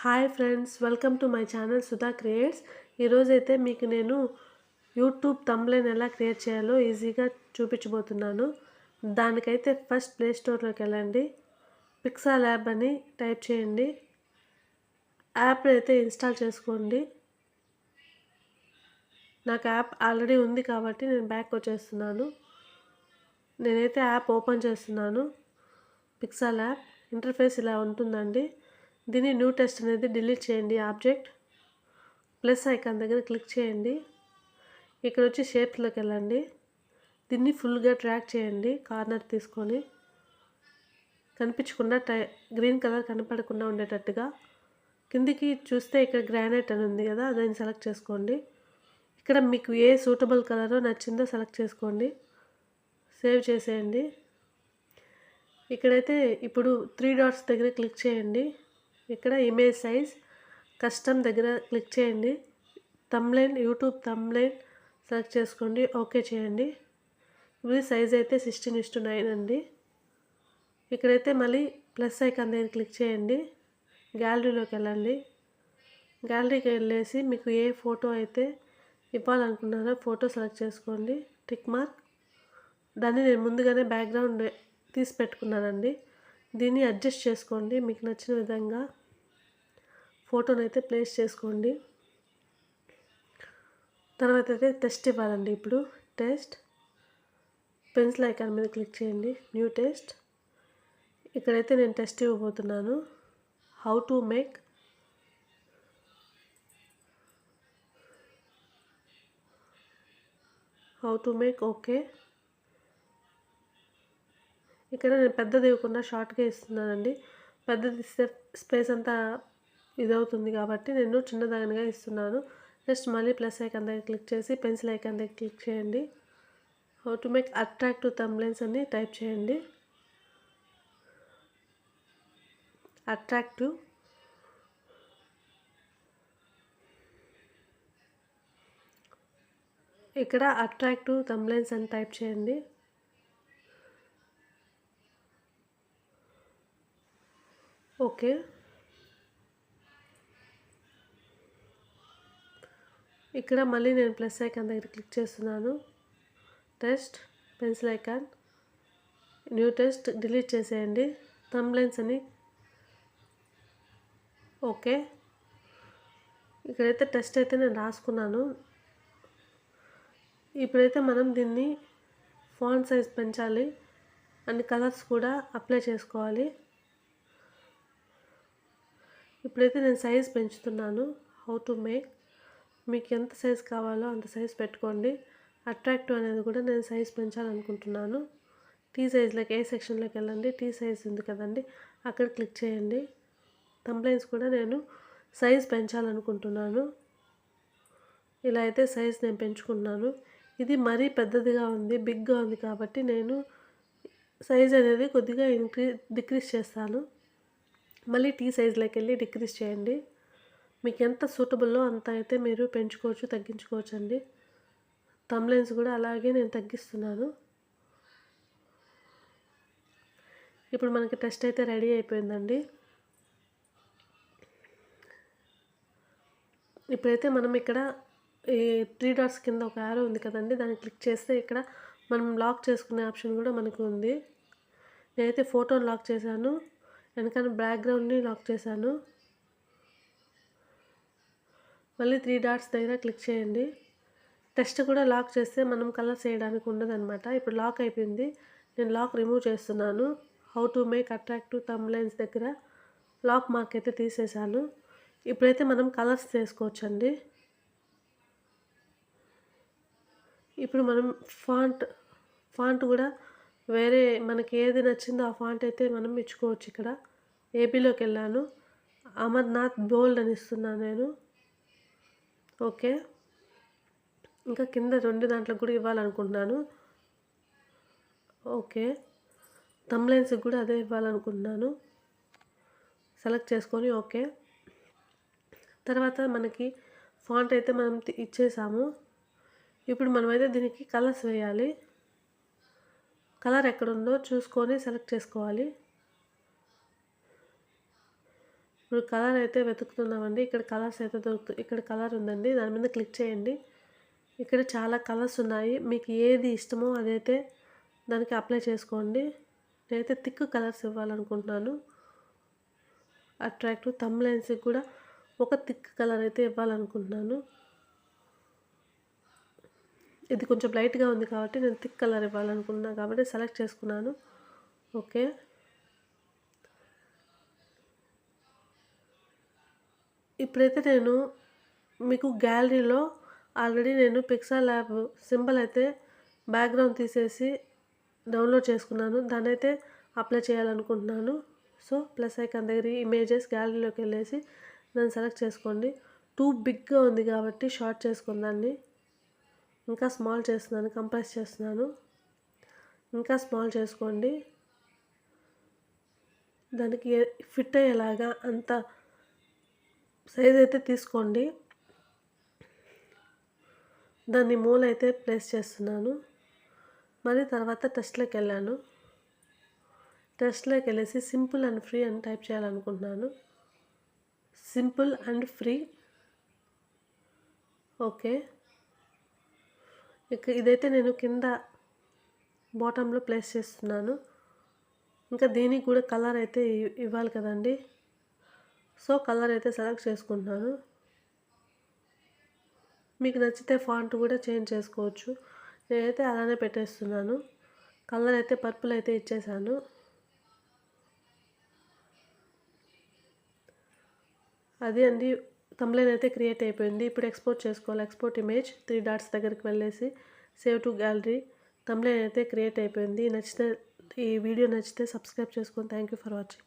Hi friends, welcome to my channel Sudha creates. ఈరోజైతే మీకు నేను యూట్యూబ్ థంబ్నెయిల్ ఎలా క్రియేట్ చేయాలో ఈజీగా చూపించబోతున్నాను. దానికైతే ఫస్ట్ ప్లే స్టోర్లోకి వెళ్ళండి, పిక్సాల్యాబ్ అని టైప్ చేయండి. యాప్ అయితే ఇన్స్టాల్ చేసుకోండి. నాకు యాప్ ఆల్రెడీ ఉంది కాబట్టి నేను బ్యాక్ వచ్చేస్తున్నాను. నేనైతే యాప్ ఓపెన్ చేస్తున్నాను. పిక్సాల్యాబ్ ఇంటర్ఫేస్ ఇలా ఉంటుందండి. దీన్ని న్యూ టెస్ట్ అనేది డిలీట్ చేయండి. ఆబ్జెక్ట్ ప్లస్ ఐకాన్ దగ్గర క్లిక్ చేయండి. ఇక్కడ వచ్చి షేప్స్లోకి వెళ్ళండి. దీన్ని ఫుల్గా ట్రాక్ చేయండి. కార్నర్ తీసుకొని కనిపించకుండా గ్రీన్ కలర్ కనపడకుండా ఉండేటట్టుగా కిందికి చూస్తే ఇక్కడ గ్రానైట్ అని ఉంది కదా, దాన్ని సెలెక్ట్ చేసుకోండి. ఇక్కడ మీకు ఏ సూటబుల్ కలరో నచ్చిందో సెలెక్ట్ చేసుకోండి. సేవ్ చేసేయండి. ఇక్కడైతే ఇప్పుడు 3 డాట్స్ దగ్గర క్లిక్ చేయండి. ఇక్కడ ఇమేజ్ సైజ్ కస్టమ్ దగ్గర క్లిక్ చేయండి. థంబ్నెయిల్ యూట్యూబ్ థంబ్నెయిల్ సెలెక్ట్ చేసుకోండి. ఓకే చేయండి. ఇది సైజ్ అయితే 16:9 అండి. ఇక్కడైతే మళ్ళీ ప్లస్ ఐకాన్ దగ్గర క్లిక్ చేయండి. గ్యాలరీలోకి వెళ్ళండి. గ్యాలరీకి వెళ్ళేసి మీకు ఏ ఫోటో అయితే ఇవ్వాలనుకున్నారో ఫోటో సెలెక్ట్ చేసుకోండి. Tick mark. దాన్ని నేను ముందుగానే బ్యాక్గ్రౌండ్ తీసి పెట్టుకున్నానండి. దీన్ని అడ్జస్ట్ చేసుకోండి. మీకు నచ్చిన విధంగా ఫోటోని అయితే ప్లేస్ చేసుకోండి. తర్వాత అయితే టెస్ట్ ఇవ్వాలండి. ఇప్పుడు టెస్ట్ పెన్సిల్ ఐకాన్ మీద క్లిక్ చేయండి. New test. ఇక్కడైతే నేను టెస్ట్ ఇవ్వబోతున్నాను. How to make okay. ఇక్కడ నేను పెద్దది ఇవ్వకుండా షార్ట్గా ఇస్తున్నానండి. పెద్దది ఇస్తే స్పేస్ అంతా ఇదవుతుంది కాబట్టి నేను చిన్నదానిగా ఇస్తున్నాను. నెక్స్ట్ మళ్ళీ ప్లస్ ఐకాన్ దగ్గర క్లిక్ చేసి పెన్సిల్ ఐకాన్ దగ్గర క్లిక్ చేయండి. How to make attractive thumbnails అని టైప్ చేయండి. అట్రాక్టివ్. ఇక్కడ అట్రాక్టివ్ థంబ్నెయిల్స్ అని టైప్ చేయండి. ఓకే. ఇక్కడ మళ్ళీ నేను ప్లస్ ఐకాన్ దగ్గర క్లిక్ చేస్తున్నాను. Test pencil icon new test delete చేసేయండి. థంబ్నెయిల్స్ అని ఓకే. ఇక్కడైతే టెస్ట్ అయితే నేను రాసుకున్నాను. ఇప్పుడైతే మనం దీన్ని ఫాంట్ సైజ్ పెంచాలి. అన్ని కలర్స్ కూడా అప్లై చేసుకోవాలి. ఇప్పుడైతే నేను సైజ్ పెంచుతున్నాను. How to make. మీకు ఎంత సైజ్ కావాలో అంత సైజ్ పెట్టుకోండి. అట్రాక్టివ్ అనేది కూడా నేను సైజ్ పెంచాలనుకుంటున్నాను. టీ సైజ్లోకి ఏ సెక్షన్లోకి వెళ్ళండి. టీ సైజ్ ఉంది కదండి, అక్కడ క్లిక్ చేయండి. థంబ్నెయిల్స్ కూడా నేను సైజ్ పెంచాలనుకుంటున్నాను. ఇలా అయితే సైజ్ నేను పెంచుకున్నాను. ఇది మరీ పెద్దదిగా ఉంది, బిగ్గా ఉంది కాబట్టి నేను సైజ్ అనేది కొద్దిగా డిక్రీజ్ చేస్తాను. మళ్ళీ టీ సైజ్లోకి వెళ్ళి డిక్రీజ్ చేయండి. మీకు ఎంత సూటబుల్లో అంత అయితే మీరు పెంచుకోవచ్చు, తగ్గించుకోవచ్చు అండి. థంబ్నెయిల్స్ కూడా అలాగే నేను తగ్గిస్తున్నాను. ఇప్పుడు మనకి టెస్ట్ అయితే రెడీ అయిపోయిందండి. ఇప్పుడైతే మనం ఇక్కడ ఈ 3 డాట్స్ కింద ఒక యారో ఉంది కదండి, దాన్ని క్లిక్ చేస్తే ఇక్కడ మనం లాక్ చేసుకునే ఆప్షన్ కూడా మనకు ఉంది. నేనైతే ఫోటోని లాక్ చేశాను, వెనకాల బ్యాక్గ్రౌండ్ని లాక్ చేశాను. మళ్ళీ 3 డాట్స్ దగ్గర క్లిక్ చేయండి. టెస్ట్ కూడా లాక్ చేస్తే మనం కలర్స్ వేయడానికి ఉండదన్నమాట. ఇప్పుడు లాక్ అయిపోయింది. నేను లాక్ రిమూవ్ చేస్తున్నాను. How to make attractive thumbnails దగ్గర లాక్ మార్క్ అయితే తీసేసాను. ఇప్పుడైతే మనం కలర్స్ చేసుకోవచ్చండి. ఇప్పుడు మనం ఫాంట్ కూడా వేరే మనకి ఏది నచ్చిందో ఆ ఫాంట్ అయితే మనం ఇచ్చుకోవచ్చు. ఇక్కడ ఏపీలోకి వెళ్ళాను. అమర్నాథ్ బోల్డ్ అని ఇస్తున్నాను నేను. ఓకే. ఇంకా కింద 2 దాంట్లకు కూడా ఇవ్వాలనుకుంటున్నాను. ఓకే. థంబ్నెయిల్స్కి కూడా అదే ఇవ్వాలనుకుంటున్నాను. సెలెక్ట్ చేసుకొని ఓకే. తర్వాత మనకి ఫాంట్ అయితే మనం ఇచ్చేసాము. ఇప్పుడు మనమైతే దీనికి కలర్స్ వేయాలి. కలర్ ఎక్కడుందో చూసుకొని సెలెక్ట్ చేసుకోవాలి. ఇప్పుడు కలర్ అయితే వెతుకుతున్నామండి. ఇక్కడ కలర్స్ అయితే ఇక్కడ కలర్ ఉందండి. దాని మీద క్లిక్ చేయండి. ఇక్కడ చాలా కలర్స్ ఉన్నాయి. మీకు ఏది ఇష్టమో అదైతే దానికి అప్లై చేసుకోండి. నేనైతే థిక్ కలర్స్ ఇవ్వాలనుకుంటున్నాను. అట్రాక్టివ్ థంబ్నెయిల్స్కి కూడా ఒక థిక్ కలర్ అయితే ఇవ్వాలనుకుంటున్నాను. ఇది కొంచెం లైట్గా ఉంది కాబట్టి నేను థిక్ కలర్ ఇవ్వాలనుకున్నాను కాబట్టి సెలెక్ట్ చేసుకున్నాను. ఓకే. ఇప్పుడైతే నేను మీకు గ్యాలరీలో ఆల్రెడీ నేను పిక్సెల్ ల్యాబ్ సింబల్ అయితే బ్యాక్గ్రౌండ్ తీసేసి డౌన్లోడ్ చేసుకున్నాను. దాన్ని అయితే అప్లై చేయాలనుకుంటున్నాను. సో ప్లస్ ఐకాన్ దగ్గర ఇమేజెస్ గ్యాలరీలోకి వెళ్ళేసి దాన్ని సెలెక్ట్ చేసుకోండి. టూ బిగ్గా ఉంది కాబట్టి షార్ట్ చేసుకుని దాన్ని ఇంకా స్మాల్ చేస్తున్నాను, కంప్రెస్ చేస్తున్నాను. ఇంకా స్మాల్ చేసుకోండి. దానికి ఫిట్ అయ్యేలాగా అంత సైజ్ అయితే తీసుకోండి. దాన్ని మూల అయితే ప్లేస్ చేస్తున్నాను. మరి తర్వాత టెస్ట్లోకి వెళ్ళాను. టెస్ట్లోకి వెళ్ళేసి సింపుల్ అండ్ ఫ్రీ అని టైప్ చేయాలనుకుంటున్నాను. Simple and free. ఓకే. ఇదైతే నేను కింద బాటంలో ప్లేస్ చేస్తున్నాను. ఇంకా దీనికి కూడా కలర్ అయితే ఇవ్వాలి కదండి. సో కలర్ అయితే సెలెక్ట్ చేసుకుంటున్నాను. మీకు నచ్చితే ఫాంట్ కూడా చేంజ్ చేసుకోవచ్చు. నేనైతే అలానే పెట్టేస్తున్నాను. కలర్ అయితే పర్పుల్ అయితే ఇచ్చేసాను. అది అండి థంబ్నెయిల్ అయితే క్రియేట్ అయిపోయింది. ఇప్పుడు ఎక్స్పోర్ట్ చేసుకోవాలి. ఎక్స్పోర్ట్ ఇమేజ్ 3 డాట్స్ దగ్గరికి వెళ్ళేసి సేవ్ టు గ్యాలరీ. థంబ్నెయిల్ అయితే క్రియేట్ అయిపోయింది. ఈ వీడియో నచ్చితే సబ్స్క్రైబ్ చేసుకోండి. Thank you for watching.